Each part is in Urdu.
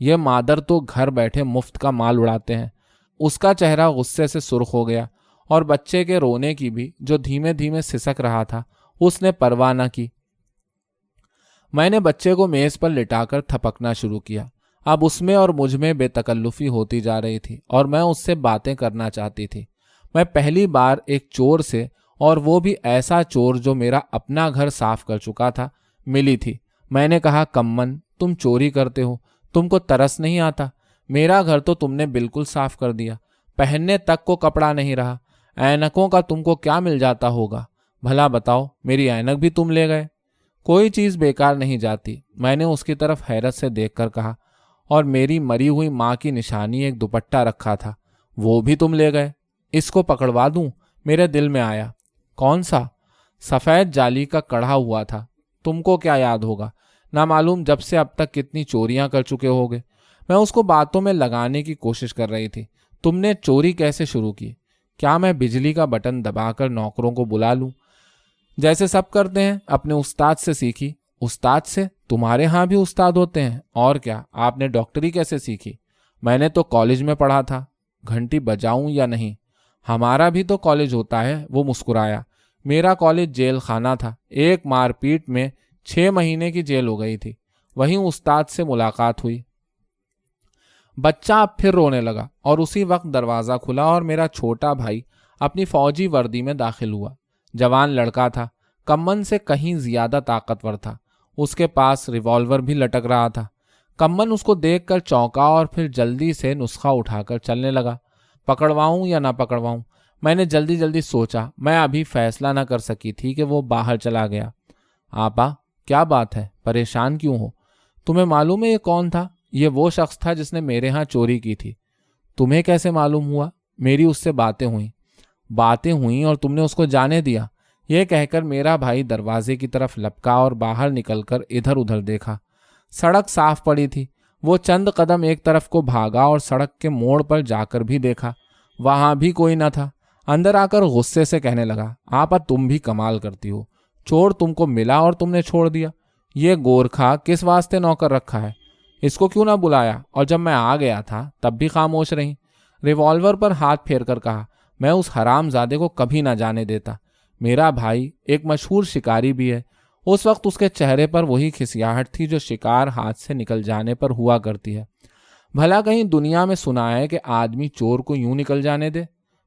یہ مادر تو گھر بیٹھے مفت کا مال اڑاتے ہیں۔ اس کا چہرہ غصے سے سرخ ہو گیا اور بچے کے رونے کی بھی جو دھیمے دھیمے سسک رہا تھا اس نے پرواہ نہ کی۔ میں نے بچے کو میز پر لٹا کر تھپکنا شروع کیا۔ اب اس میں اور مجھ میں بے تکلفی ہوتی جا رہی تھی اور میں اس سے باتیں کرنا چاہتی تھی۔ میں پہلی بار ایک چور سے، اور وہ بھی ایسا چور جو میرا اپنا گھر صاف کر چکا تھا، ملی تھی۔ میں نے کہا، کمن، تم چوری کرتے ہو، تم کو ترس نہیں آتا؟ میرا گھر تو تم نے بالکل صاف کر دیا، پہننے تک کو کپڑا نہیں رہا۔ اینکوں کا تم کو کیا مل جاتا ہوگا؟ بھلا بتاؤ، میری اینک بھی تم لے گئے؟ کوئی چیز بیکار نہیں جاتی، میں نے اس کی طرف حیرت سے دیکھ کر کہا۔ اور میری مری ہوئی ماں کی نشانی ایک دوپٹہ رکھا تھا، وہ بھی تم لے گئے؟ اس کو پکڑوا دوں؟ میرے دل میں آیا۔ کون سا؟ سفید جالی کا کڑھا ہوا تھا۔ تم کو کیا یاد ہوگا؟ نہ معلوم جب سے اب تک کتنی چوریاں کر چکے ہوگے۔ میں اس کو باتوں میں لگانے کی کوشش کر رہی تھی۔ تم نے چوری کیسے شروع کی؟ کیا میں بجلی کا بٹن دبا کر نوکروں کو بلا لوں جیسے سب کرتے ہیں؟ اپنے استاد سے سیکھی۔ استاد سے؟ تمہارے ہاں بھی استاد ہوتے ہیں؟ اور کیا، آپ نے ڈاکٹری کیسے سیکھی؟ میں نے تو کالج میں پڑھا تھا۔ گھنٹی بجاؤں یا نہیں؟ ہمارا بھی تو کالج ہوتا ہے۔ وہ مسکرایا۔ میرا کالج جیل خانہ تھا، ایک مار پیٹ میں 6 مہینے کی جیل ہو گئی تھی۔ وہیں استاد سے ملاقات ہوئی۔ بچہ اب پھر رونے لگا اور اسی وقت دروازہ کھلا اور میرا چھوٹا بھائی اپنی فوجی وردی میں داخل ہوا۔ جوان لڑکا تھا، کمن سے کہیں زیادہ طاقتور تھا۔ اس کے پاس ریوالور بھی لٹک رہا تھا۔ کمن اس کو دیکھ کر چونکا اور پھر جلدی سے نسخہ اٹھا کر چلنے لگا۔ پکڑواؤں یا نہ پکڑواؤں؟ میں نے جلدی سوچا۔ میں ابھی فیصلہ نہ کر سکی تھی کہ وہ باہر چلا گیا۔ آپا، کیا بات ہے؟ پریشان کیوں ہو؟ تمہیں معلوم ہے یہ کون تھا؟ یہ وہ شخص تھا جس نے میرے ہاں چوری کی تھی۔ تمہیں کیسے معلوم ہوا؟ میری اس سے باتیں ہوئیں اور تم نے اس کو جانے دیا؟ یہ کہہ کر میرا بھائی دروازے کی طرف لپکا اور باہر نکل کر ادھر ادھر دیکھا۔ سڑک صاف پڑی تھی۔ وہ چند قدم ایک طرف کو بھاگا اور سڑک کے موڑ پر جا کر بھی دیکھا، وہاں بھی کوئی نہ تھا۔ اندر آ کر غصے سے کہنے لگا، آپا تم بھی کمال کرتی ہو، چور تم کو ملا اور تم نے چھوڑ دیا۔ یہ گورکھا کس واسطے نوکر رکھا ہے؟ اس کو کیوں نہ بلایا؟ اور جب میں آ گیا تھا تب بھی خاموش رہی۔ ریوالور پر ہاتھ پھیر کر کہا، میں اس حرام زادے کو کبھی نہ جانے دیتا۔ میرا بھائی ایک مشہور شکاری بھی ہے۔ اس وقت اس کے چہرے پر وہی کھسیاہٹ تھی جو شکار ہاتھ سے نکل جانے پر ہوا کرتی ہے۔ بھلا کہیں دنیا میں سنا ہے کہ آدمی چور کو یوں نکل جانے دے؟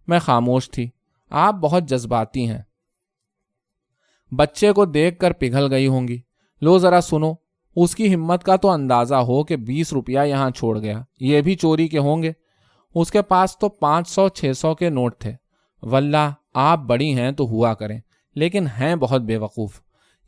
میں خاموش تھی۔ آپ بہت جذباتی ہیں، بچے کو دیکھ کر پگھل گئی ہوں گی۔ لو ذرا سنو، اس کی ہمت کا تو اندازہ ہو کہ 20 روپیہ یہاں چھوڑ گیا، یہ بھی چوری کے ہوں گے؟ اس کے پاس تو 500 600 کے نوٹ تھے۔ واللہ آپ بڑی ہیں تو ہوا کریں، لیکن ہیں بہت بے وقوف۔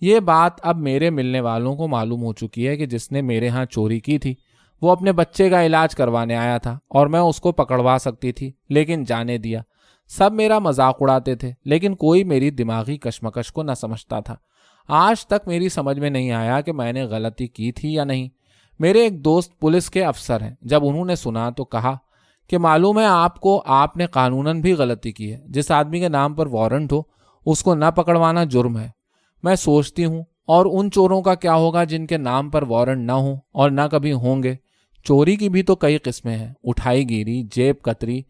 یہ بات اب میرے ملنے والوں کو معلوم ہو چکی ہے کہ جس نے میرے ہاں چوری کی تھی وہ اپنے بچے کا علاج کروانے آیا تھا اور میں اس کو پکڑوا سکتی تھی، لیکن جانے دیا۔ سب میرا مذاق اڑاتے تھے، لیکن کوئی میری دماغی کشمکش کو نہ سمجھتا تھا۔ آج تک میری سمجھ میں نہیں آیا کہ میں نے غلطی کی تھی یا نہیں۔ میرے ایک دوست پولیس کے افسر ہیں، جب انہوں نے سنا تو کہا کہ معلوم ہے آپ کو، آپ نے قانوناً بھی غلطی کی ہے۔ جس آدمی کے نام پر وارنٹ ہو اس کو نہ پکڑوانا جرم ہے۔ میں سوچتی ہوں، اور ان چوروں کا کیا ہوگا جن کے نام پر وارنٹ نہ ہوں اور نہ کبھی ہوں گے؟ چوری کی بھی تو کئی قسمیں ہیں، اٹھائی گیری، جیب کتری،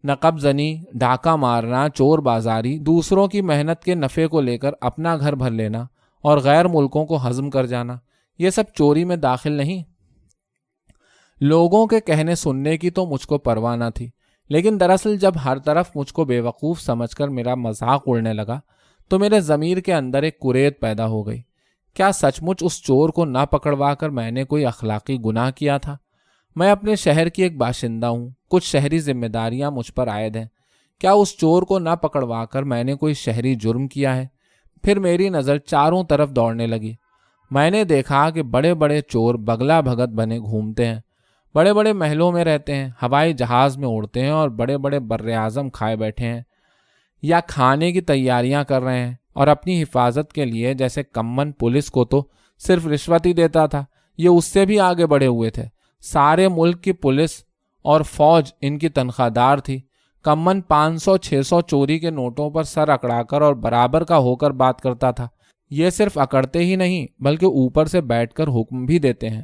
نقب زنی، ڈاکہ مارنا، چور بازاری، دوسروں کی محنت کے نفع کو لے کر اپنا گھر بھر لینا اور غیر ملکوں کو ہضم کر جانا، یہ سب چوری میں داخل نہیں؟ لوگوں کے کہنے سننے کی تو مجھ کو پرواہ نہ تھی، لیکن دراصل جب ہر طرف مجھ کو بے وقوف سمجھ کر میرا مذاق اڑنے لگا تو میرے ضمیر کے اندر ایک کریت پیدا ہو گئی۔ کیا سچ مچ اس چور کو نہ پکڑوا کر میں نے کوئی اخلاقی گناہ کیا تھا؟ میں اپنے شہر کی ایک باشندہ ہوں، کچھ شہری ذمہ داریاں مجھ پر عائد ہیں۔ کیا اس چور کو نہ پکڑوا کر میں نے کوئی شہری جرم کیا ہے؟ پھر میری نظر چاروں طرف دوڑنے لگی۔ میں نے دیکھا کہ بڑے بڑے چور بگلا بھگت بنے گھومتے ہیں، بڑے بڑے محلوں میں رہتے ہیں، ہوائی جہاز میں اڑتے ہیں اور بڑے بڑے براعظم کھائے بیٹھے ہیں یا کھانے کی تیاریاں کر رہے ہیں، اور اپنی حفاظت کے لیے جیسے کمن پولیس کو تو صرف رشوت ہی دیتا تھا، یہ اس سے بھی آگے بڑھے ہوئے تھے۔ سارے ملک کی پولیس اور فوج ان کی تنخواہ دار تھی۔ کمن 500 600 چوری کے نوٹوں پر سر اکڑا کر اور برابر کا ہو کر بات کرتا تھا۔ یہ صرف اکڑتے ہی نہیں بلکہ اوپر سے بیٹھ کر حکم بھی دیتے ہیں۔